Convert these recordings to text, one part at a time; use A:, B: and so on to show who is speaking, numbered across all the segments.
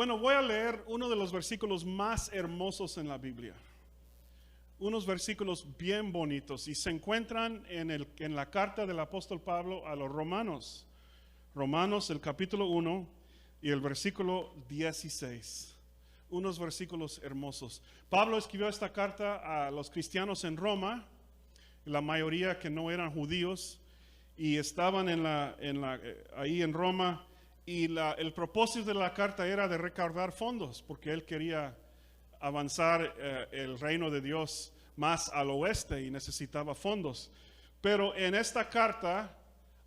A: Bueno, voy a leer uno de los versículos más hermosos en la Biblia. Unos versículos bien bonitos y se encuentran en la carta del apóstol Pablo a los Romanos. Romanos, el capítulo 1 y el versículo 16. Unos versículos hermosos. Pablo escribió esta carta a los cristianos en Roma, la mayoría que no eran judíos, y estaban ahí en Roma. Y el propósito de la carta era de recaudar fondos, porque él quería avanzar el reino de Dios más al oeste y necesitaba fondos. Pero en esta carta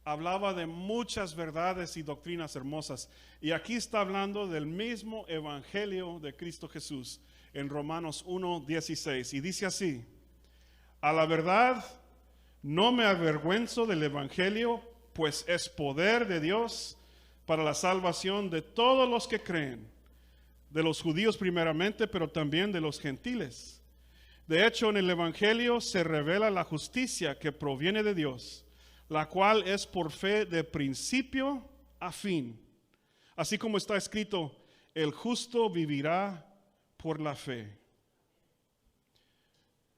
A: hablaba de muchas verdades y doctrinas hermosas. Y aquí está hablando del mismo evangelio de Cristo Jesús en Romanos 1:16. Y dice así: a la verdad no me avergüenzo del evangelio, pues es poder de Dios para la salvación de todos los que creen, de los judíos primeramente, pero también de los gentiles. De hecho, en el evangelio se revela la justicia que proviene de Dios, la cual es por fe de principio a fin. Así como está escrito, el justo vivirá por la fe.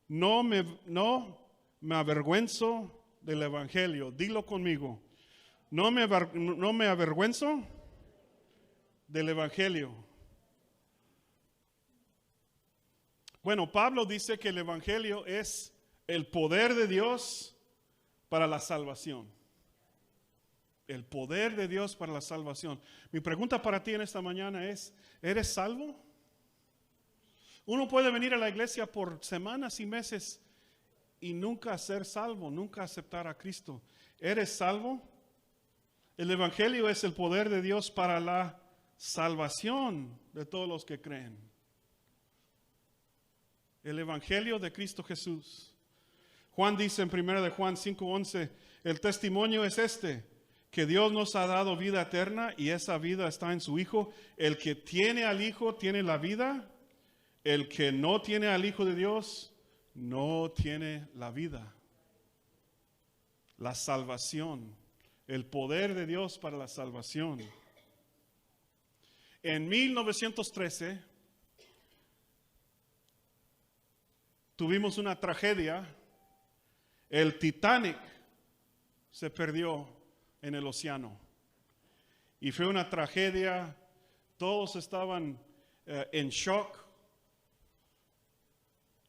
A: No me avergüenzo del evangelio. Dilo conmigo. No me avergüenzo del evangelio. Bueno, Pablo dice que el evangelio es el poder de Dios para la salvación. El poder de Dios para la salvación. Mi pregunta para ti en esta mañana es: ¿eres salvo? Uno puede venir a la iglesia por semanas y meses y nunca ser salvo, nunca aceptar a Cristo. ¿Eres salvo? El evangelio es el poder de Dios para la salvación de todos los que creen. El evangelio de Cristo Jesús. Juan dice en 1 de Juan 5:11, el testimonio es este, que Dios nos ha dado vida eterna y esa vida está en su Hijo. El que tiene al Hijo tiene la vida. El que no tiene al Hijo de Dios no tiene la vida. La salvación. El poder de Dios para la salvación. En 1913 tuvimos una tragedia. El Titanic se perdió en el océano. Y fue una tragedia. Todos estaban en shock.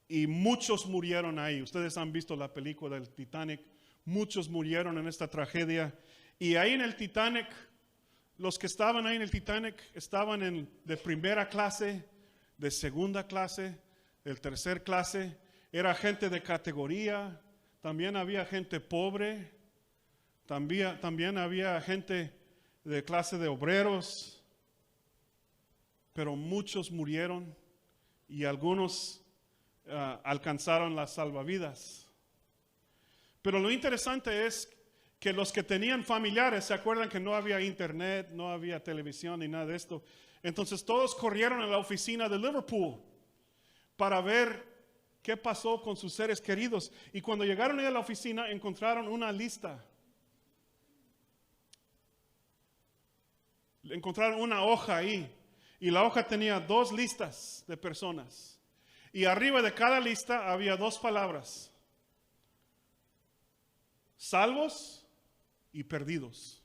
A: Y muchos murieron ahí. Ustedes han visto la película del Titanic. Muchos murieron en esta tragedia. Y ahí en el Titanic, los que estaban ahí en el Titanic estaban de primera clase, de segunda clase, de tercera clase. Era gente de categoría. También había gente pobre. También había gente de clase de obreros. Pero muchos murieron y algunos alcanzaron las salvavidas. Pero lo interesante es que los que tenían familiares, ¿se acuerdan que no había internet, no había televisión ni nada de esto? Entonces todos corrieron a la oficina de Liverpool para ver qué pasó con sus seres queridos. Y cuando llegaron a la oficina encontraron una lista. Encontraron una hoja ahí. Y la hoja tenía 2 listas de personas. Y arriba de cada lista había 2 palabras: salvos y perdidos.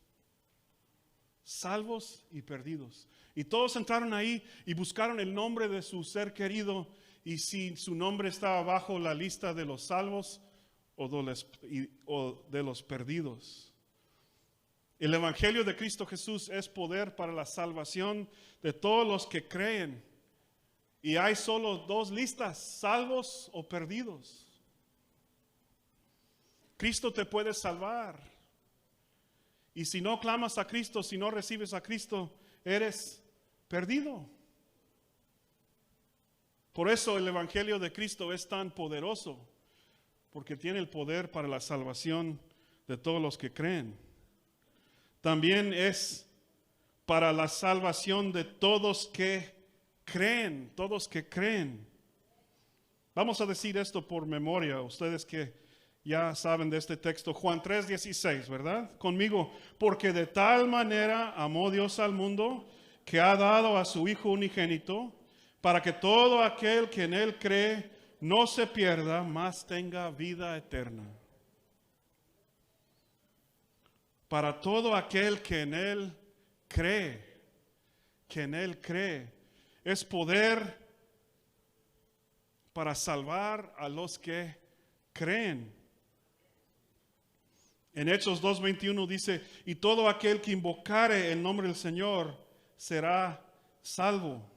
A: Salvos y perdidos. Y todos entraron ahí y buscaron el nombre de su ser querido. Y si su nombre estaba bajo la lista de los salvos o de los perdidos. El evangelio de Cristo Jesús es poder para la salvación de todos los que creen. Y hay solo 2 listas: salvos o perdidos. Cristo te puede salvar. Y si no clamas a Cristo, si no recibes a Cristo, eres perdido. Por eso el evangelio de Cristo es tan poderoso, porque tiene el poder para la salvación de todos los que creen. También es para la salvación de todos que creen, todos que creen. Vamos a decir esto por memoria, ustedes que ya saben de este texto, Juan 3:16, ¿verdad? Conmigo, porque de tal manera amó Dios al mundo que ha dado a su Hijo unigénito, para que todo aquel que en Él cree no se pierda, mas tenga vida eterna. Para todo aquel que en Él cree, es poder para salvar a los que creen. En Hechos 2:21 dice, y todo aquel que invocare el nombre del Señor será salvo.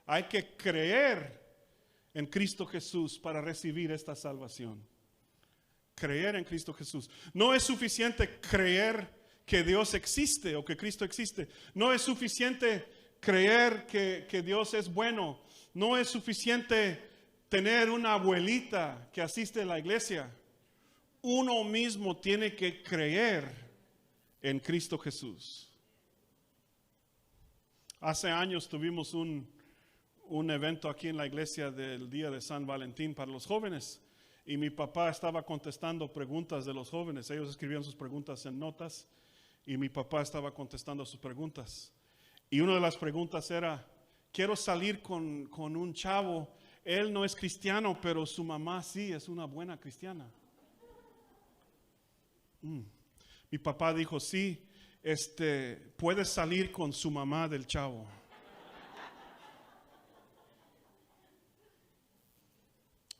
A: Hay que creer en Cristo Jesús para recibir esta salvación. Creer en Cristo Jesús. No es suficiente creer que Dios existe o que Cristo existe. No es suficiente creer que Dios es bueno. No es suficiente tener una abuelita que asiste a la iglesia. Uno mismo tiene que creer en Cristo Jesús. Hace años tuvimos un evento aquí en la iglesia del día de San Valentín para los jóvenes. Y mi papá estaba contestando preguntas de los jóvenes. Ellos escribían sus preguntas en notas y mi papá estaba contestando sus preguntas. Y una de las preguntas era, quiero salir con un chavo. Él no es cristiano, pero su mamá sí es una buena cristiana. Mi papá dijo, sí, puedes salir con su mamá del chavo.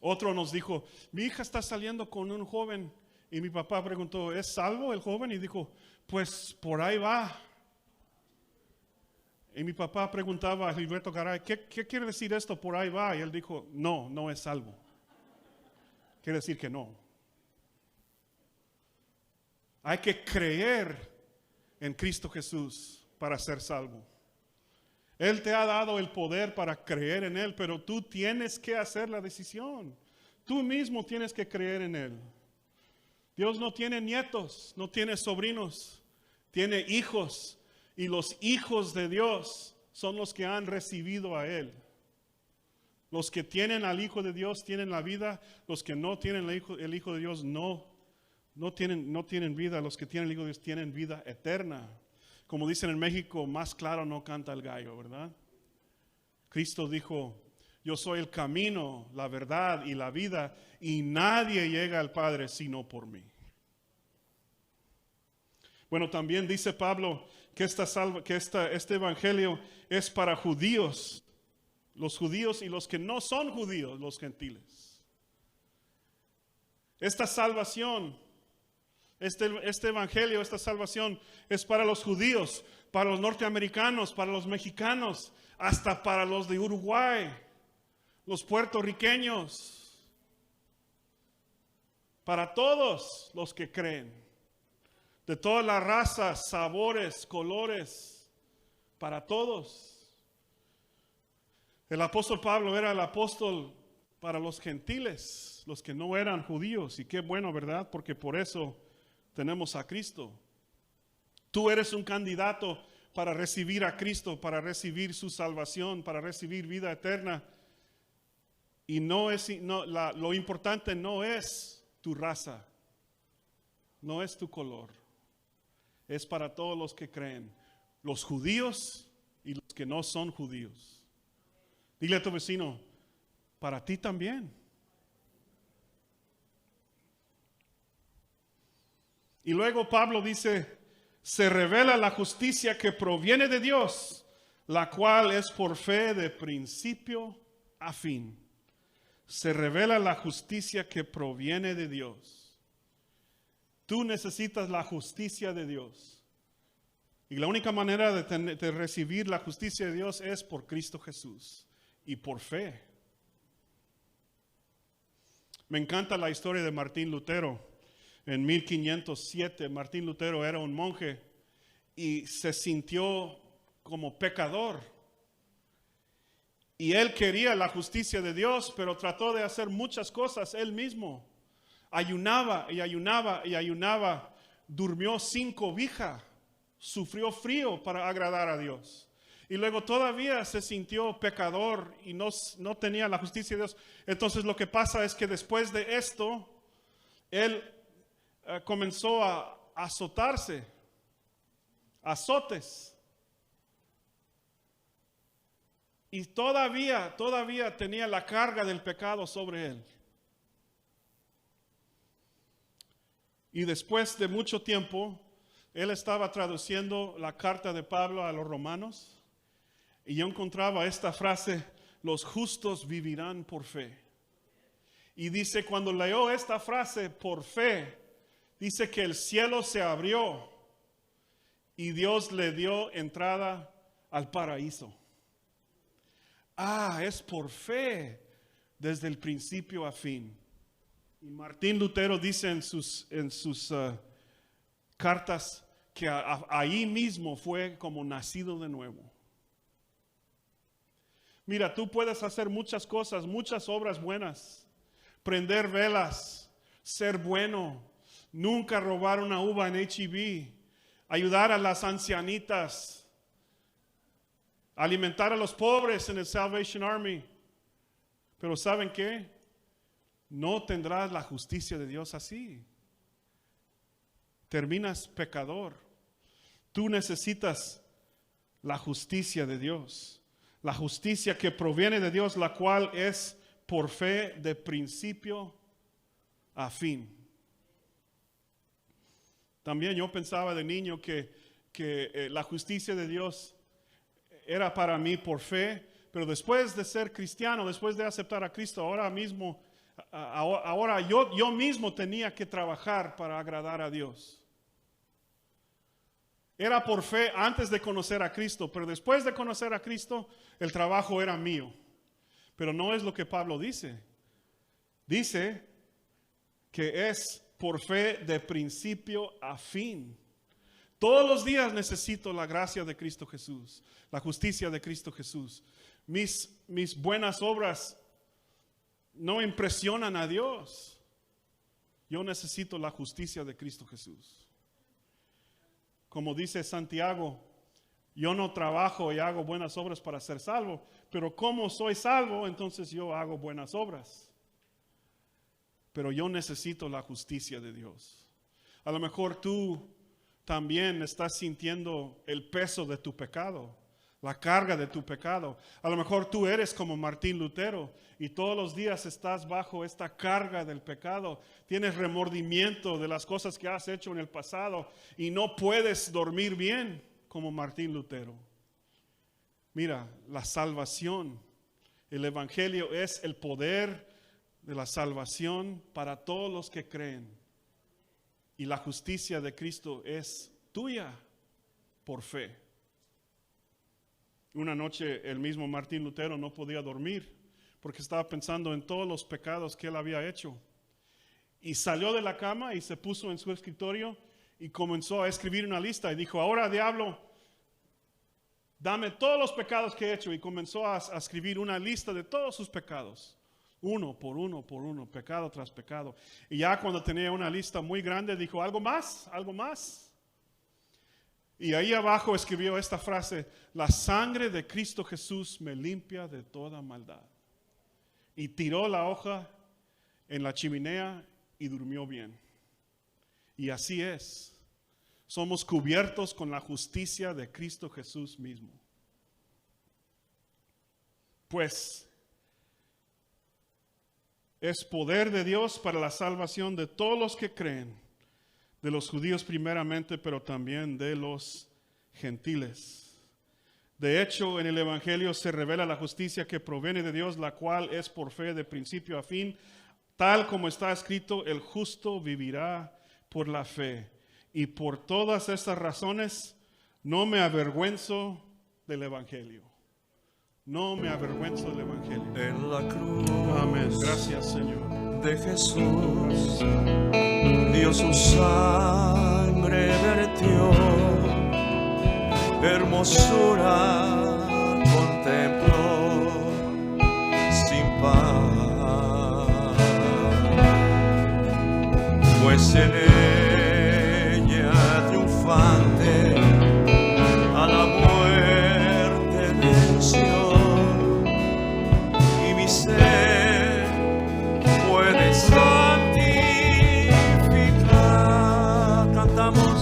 A: Otro nos dijo, mi hija está saliendo con un joven. Y mi papá preguntó, ¿es salvo el joven? Y dijo, pues por ahí va. Y mi papá preguntaba a Gilberto Garay, ¿qué quiere decir esto? Por ahí va. Y él dijo, no es salvo. Quiere decir que no. Hay que creer en Cristo Jesús para ser salvo. Él te ha dado el poder para creer en Él, pero tú tienes que hacer la decisión. Tú mismo tienes que creer en Él. Dios no tiene nietos, no tiene sobrinos, tiene hijos. Y los hijos de Dios son los que han recibido a Él. Los que tienen al Hijo de Dios tienen la vida. Los que no tienen el Hijo de Dios no tienen vida. Los que tienen el Hijo de Dios tienen vida eterna. Como dicen en México, más claro no canta el gallo, ¿verdad? Cristo dijo, yo soy el camino, la verdad y la vida, y nadie llega al Padre sino por mí. Bueno, también dice Pablo que este evangelio es para judíos, los judíos y los que no son judíos, los gentiles. Esta salvación, este evangelio, esta salvación es para los judíos, para los norteamericanos, para los mexicanos, hasta para los de Uruguay, los puertorriqueños, para todos los que creen, de todas las razas, sabores, colores, para todos. El apóstol Pablo era el apóstol para los gentiles, los que no eran judíos, y qué bueno, ¿verdad? Porque por eso tenemos a Cristo. Tú eres un candidato para recibir a Cristo, para recibir su salvación, para recibir vida eterna. Y lo importante no es tu raza, no es tu color. Es para todos los que creen, los judíos y los que no son judíos. Dile a tu vecino, para ti también. Y luego Pablo dice, se revela la justicia que proviene de Dios, la cual es por fe de principio a fin. Se revela la justicia que proviene de Dios. Tú necesitas la justicia de Dios. Y la única manera de recibir la justicia de Dios es por Cristo Jesús y por fe. Me encanta la historia de Martín Lutero. En 1507, Martín Lutero era un monje y se sintió como pecador. Y él quería la justicia de Dios, pero trató de hacer muchas cosas él mismo. Ayunaba y ayunaba y ayunaba. Durmió sin cobija. Sufrió frío para agradar a Dios. Y luego todavía se sintió pecador y no tenía la justicia de Dios. Entonces lo que pasa es que después de esto, él comenzó a azotarse, azotes. Y todavía tenía la carga del pecado sobre él. Y después de mucho tiempo, él estaba traduciendo la carta de Pablo a los romanos. Y yo encontraba esta frase, los justos vivirán por fe. Y dice, cuando leyó esta frase, por fe, dice que el cielo se abrió y Dios le dio entrada al paraíso. Es por fe desde el principio a fin. Y Martín Lutero dice en sus cartas que ahí mismo fue como nacido de nuevo. Mira, tú puedes hacer muchas cosas, muchas obras buenas. Prender velas, ser bueno, nunca robar una uva en H-E-B, ayudar a las ancianitas, alimentar a los pobres en el Salvation Army. Pero ¿saben qué? No tendrás la justicia de Dios así. Terminas pecador. Tú necesitas la justicia de Dios. La justicia que proviene de Dios, la cual es por fe de principio a fin. También yo pensaba de niño que la justicia de Dios era para mí por fe, pero después de ser cristiano, después de aceptar a Cristo, ahora yo mismo tenía que trabajar para agradar a Dios. Era por fe antes de conocer a Cristo, pero después de conocer a Cristo, el trabajo era mío. Pero no es lo que Pablo dice. Dice que es por fe de principio a fin. Todos los días necesito la gracia de Cristo Jesús, la justicia de Cristo Jesús. Mis buenas obras no impresionan a Dios. Yo necesito la justicia de Cristo Jesús. Como dice Santiago, yo no trabajo y hago buenas obras para ser salvo, pero como soy salvo, entonces yo hago buenas obras. Pero yo necesito la justicia de Dios. A lo mejor tú también estás sintiendo el peso de tu pecado, la carga de tu pecado. A lo mejor tú eres como Martín Lutero y todos los días estás bajo esta carga del pecado. Tienes remordimiento de las cosas que has hecho en el pasado y no puedes dormir bien como Martín Lutero. Mira, la salvación, el evangelio es el poder de la salvación para todos los que creen. Y la justicia de Cristo es tuya por fe. Una noche el mismo Martín Lutero no podía dormir porque estaba pensando en todos los pecados que él había hecho. Y salió de la cama y se puso en su escritorio y comenzó a escribir una lista y dijo, ahora diablo, dame todos los pecados que he hecho. Y comenzó a escribir una lista de todos sus pecados. Uno por uno, pecado tras pecado. Y ya cuando tenía una lista muy grande dijo, ¿algo más? ¿Algo más? Y ahí abajo escribió esta frase, la sangre de Cristo Jesús me limpia de toda maldad. Y tiró la hoja en la chimenea y durmió bien. Y así es. Somos cubiertos con la justicia de Cristo Jesús mismo. Pues es poder de Dios para la salvación de todos los que creen, de los judíos primeramente, pero también de los gentiles. De hecho, en el Evangelio se revela la justicia que proviene de Dios, la cual es por fe de principio a fin, tal como está escrito, el justo vivirá por la fe. Y por todas estas razones, no me avergüenzo del Evangelio. No me avergüenzo del Evangelio.
B: En la cruz,
A: amén. Gracias, Señor.
B: De Jesús, dio su sangre, vertió, hermosura contempló, sin par. Pues en ella triunfante a la muerte venció. Mi ser puede santificar. Cantamos,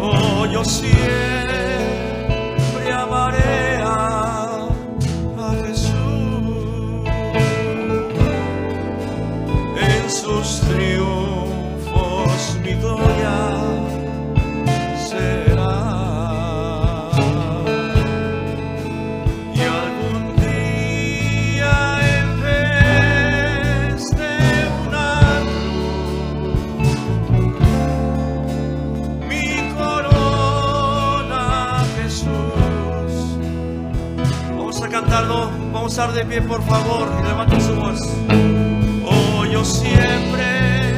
B: oh, yo siempre amaré a cantarlo. Vamos a estar de pie, por favor, y levanten su voz. Oh, yo siempre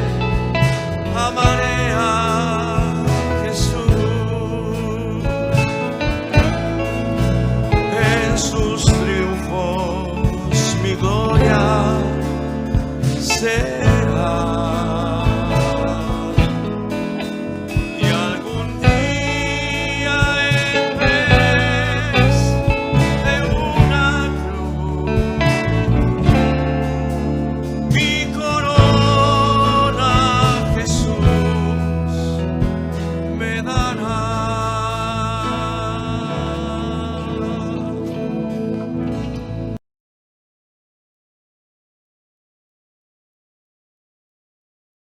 B: amaré